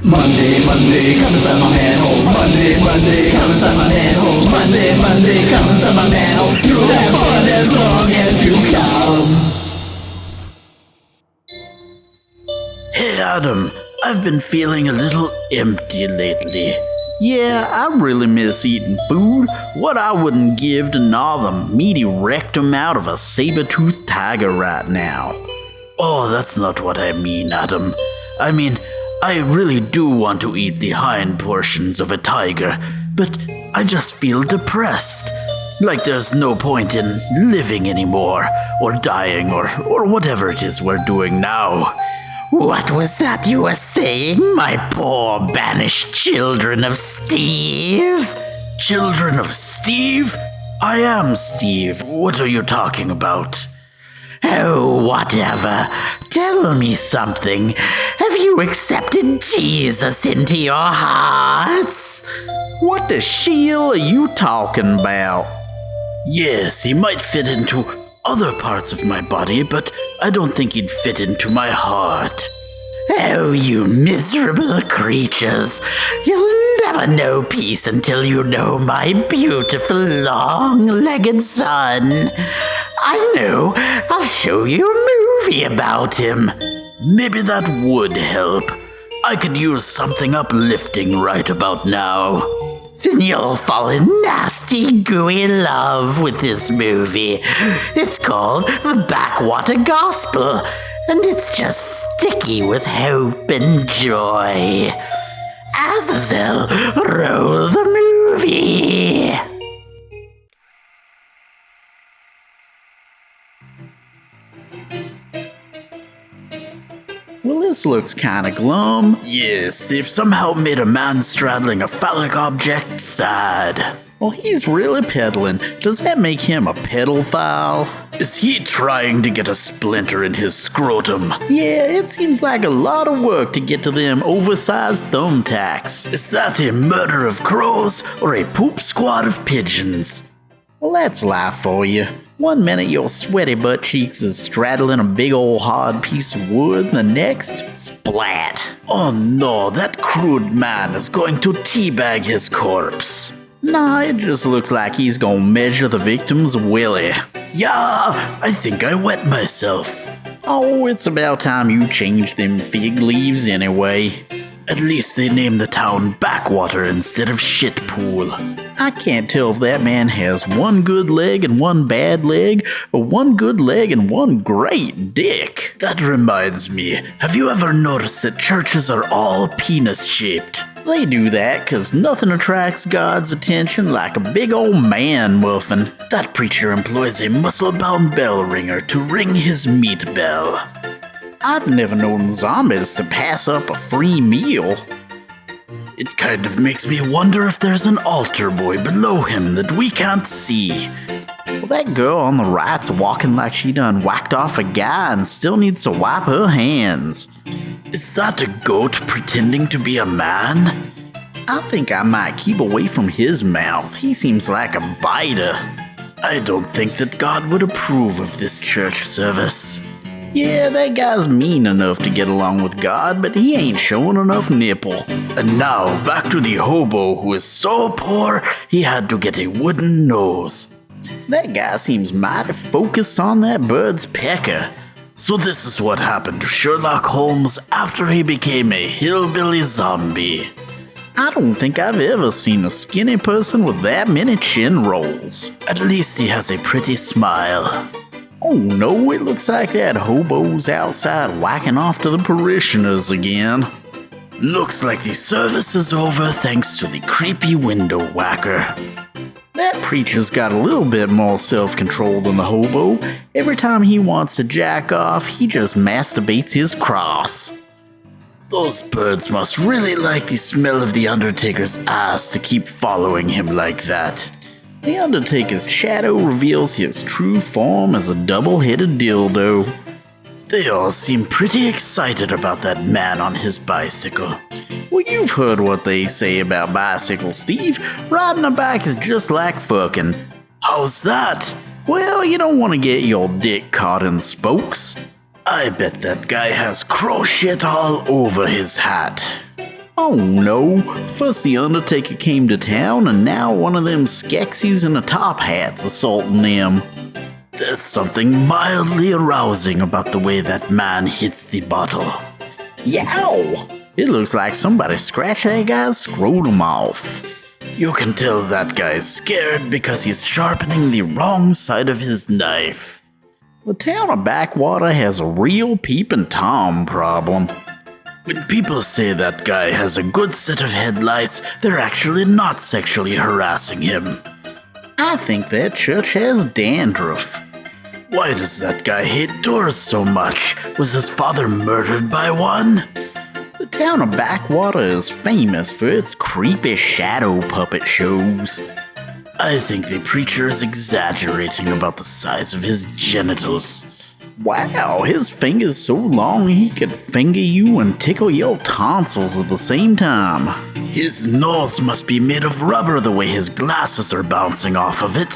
Monday, Monday, come inside my manhole. Monday, Monday, come inside my manhole. Monday, Monday, come inside my manhole. You'll have fun as long as you come. Hey Adam, I've been feeling a little empty lately. Yeah, I really miss eating food. What I wouldn't give to gnaw the meaty rectum out of a saber-toothed tiger right now. Oh, that's not what I mean, Adam. I mean, I really do want to eat the hind portions of a tiger, but I just feel depressed. Like there's no point in living anymore, or dying, or whatever it is we're doing now. What was that you were saying, my poor banished children of Steve? Children of Steve? I am Steve. What are you talking about? Oh, whatever. Tell me something. Have you accepted Jesus into your hearts? What the shield are you talking about? Yes, he might fit into other parts of my body, but I don't think he'd fit into my heart. Oh, you miserable creatures. You'll never know peace until you know my beautiful long-legged son. I know. I'll show you a movie about him. Maybe that would help. I could use something uplifting right about now. Then you'll fall in nasty, gooey love with this movie. It's called The Backwater Gospel, and it's just sticky with hope and joy. Azazel, roll the movie! Well, this looks kinda glum. Yes, they've somehow made a man straddling a phallic object sad. Well, he's really peddling. Does that make him a pedophile? Is he trying to get a splinter in his scrotum? Yeah, it seems like a lot of work to get to them oversized thumbtacks. Is that a murder of crows or a poop squad of pigeons? Well, that's life for you. One minute your sweaty butt cheeks is straddling a big old hard piece of wood, and the next, splat. Oh no, that crude man is going to teabag his corpse. Nah, it just looks like he's gonna measure the victim's willy. Yeah, I think I wet myself. Oh, it's about time you changed them fig leaves anyway. At least they named the town Backwater instead of Shitpool. I can't tell if that man has one good leg and one bad leg, or one good leg and one great dick. That reminds me, have you ever noticed that churches are all penis-shaped? They do that because nothing attracts God's attention like a big old man muffin. That preacher employs a muscle-bound bell ringer to ring his meat bell. I've never known zombies to pass up a free meal. It kind of makes me wonder if there's an altar boy below him that we can't see. Well, that girl on the right's walking like she done whacked off a guy and still needs to wipe her hands. Is that a goat pretending to be a man? I think I might keep away from his mouth. He seems like a biter. I don't think that God would approve of this church service. Yeah, that guy's mean enough to get along with God, but he ain't showing enough nipple. And now, back to the hobo who is so poor he had to get a wooden nose. That guy seems mighty focused on that bird's pecker. So this is what happened to Sherlock Holmes after he became a hillbilly zombie. I don't think I've ever seen a skinny person with that many chin rolls. At least he has a pretty smile. Oh no, it looks like that hobo's outside whacking off to the parishioners again. Looks like the service is over thanks to the creepy window whacker. That preacher's got a little bit more self-control than the hobo. Every time he wants to jack off, he just masturbates his cross. Those birds must really like the smell of the Undertaker's ass to keep following him like that. The Undertaker's shadow reveals his true form as a double-headed dildo. They all seem pretty excited about that man on his bicycle. Well, you've heard what they say about bicycles, Steve. Riding a bike is just like fucking. How's that? Well, you don't want to get your dick caught in the spokes. I bet that guy has crow shit all over his hat. Oh no, first the Undertaker came to town and now one of them Skeksis in a top hat's assaulting him. There's something mildly arousing about the way that man hits the bottle. Yow! It looks like somebody scratched that guy's scrotum off. You can tell that guy's scared because he's sharpening the wrong side of his knife. The town of Backwater has a real peeping Tom problem. When people say that guy has a good set of headlights, they're actually not sexually harassing him. I think that church has dandruff. Why does that guy hate doors so much? Was his father murdered by one? The town of Backwater is famous for its creepy shadow puppet shows. I think the preacher is exaggerating about the size of his genitals. Wow, his finger's so long he could finger you and tickle your tonsils at the same time. His nose must be made of rubber the way his glasses are bouncing off of it.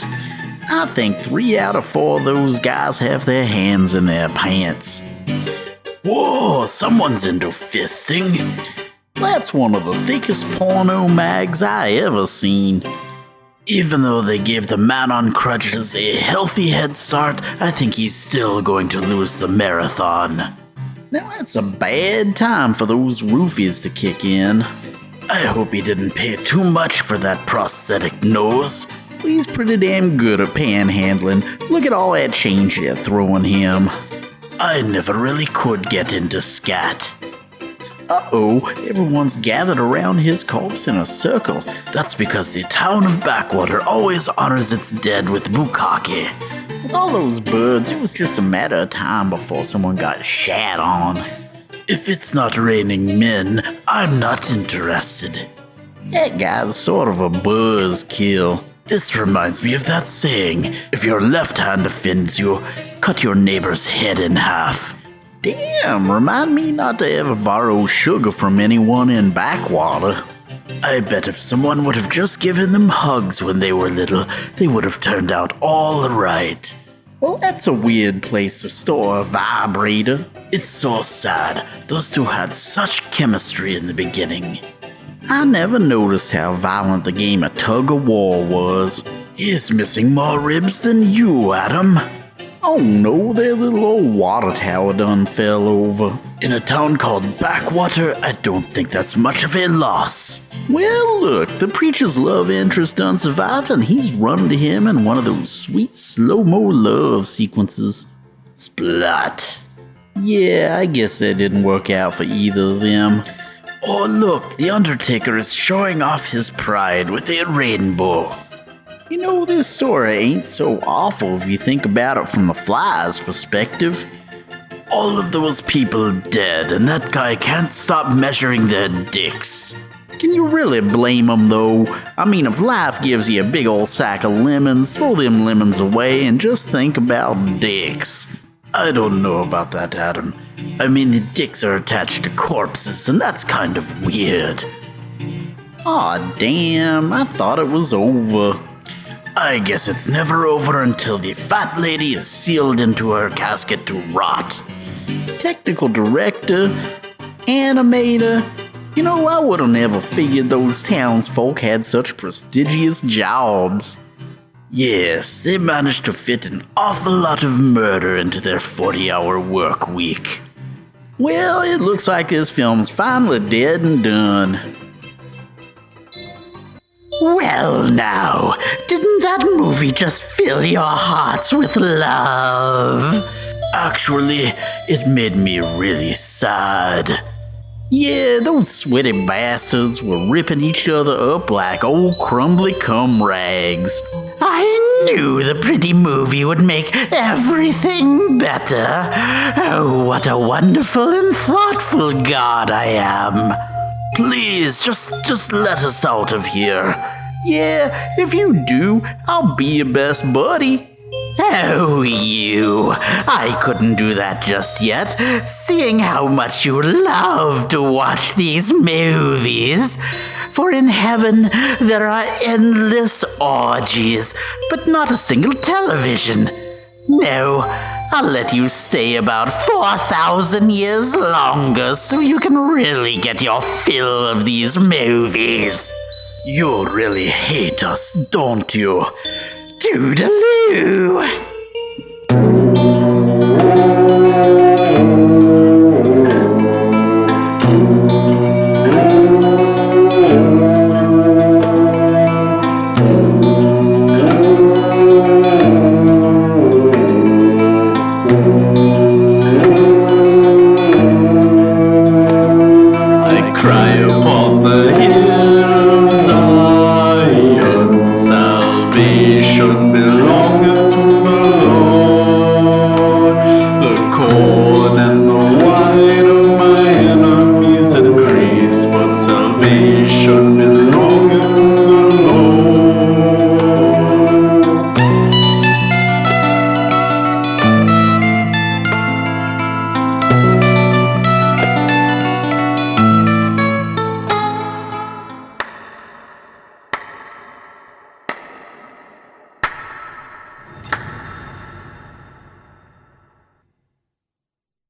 I think 3 out of 4 of those guys have their hands in their pants. Whoa, someone's into fisting. That's one of the thickest porno mags I ever seen. Even though they gave the man on crutches a healthy head start, I think he's still going to lose the marathon. Now that's a bad time for those roofies to kick in. I hope he didn't pay too much for that prosthetic nose. He's pretty damn good at panhandling. Look at all that change they're throwing him. I never really could get into scat. Uh-oh, everyone's gathered around his corpse in a circle. That's because the town of Backwater always honors its dead with bukkake. With all those birds, it was just a matter of time before someone got shat on. If it's not raining men, I'm not interested. That guy's sort of a buzzkill. This reminds me of that saying, if your left hand offends you, cut your neighbor's head in half. Damn, remind me not to ever borrow sugar from anyone in Backwater. I bet if someone would have just given them hugs when they were little, they would have turned out all right. Well, that's a weird place to store a vibrator. It's so sad. Those two had such chemistry in the beginning. I never noticed how violent the game of tug-of-war was. He's missing more ribs than you, Adam. Oh no, their little old water tower done fell over. In a town called Backwater, I don't think that's much of a loss. Well, look, the preacher's love interest done survived and he's running to him in one of those sweet slow-mo love sequences. Splat. Yeah, I guess that didn't work out for either of them. Oh look, the Undertaker is showing off his pride with a rainbow. You know, this story ain't so awful if you think about it from the fly's perspective. All of those people dead, and that guy can't stop measuring their dicks. Can you really blame him, though? I mean, if life gives you a big old sack of lemons, throw them lemons away and just think about dicks. I don't know about that, Adam. I mean, the dicks are attached to corpses, and that's kind of weird. Aw, damn, I thought it was over. I guess it's never over until the fat lady is sealed into her casket to rot. Technical director, animator. You know, I would have never figured those townsfolk had such prestigious jobs. Yes, they managed to fit an awful lot of murder into their 40-hour work week. Well, it looks like this film's finally dead and done. Well now, didn't that movie just fill your hearts with love? Actually, it made me really sad. Yeah, those sweaty bastards were ripping each other up like old crumbly cum rags. I knew the pretty movie would make everything better. Oh, what a wonderful and thoughtful God I am. Please, just let us out of here. Yeah, if you do, I'll be your best buddy. Oh, you. I couldn't do that just yet, seeing how much you love to watch these movies. For in heaven, there are endless orgies, but not a single television. No, I'll let you stay about 4,000 years longer so you can really get your fill of these movies. You really hate us, don't you? Toodaloo! I cry upon the hill.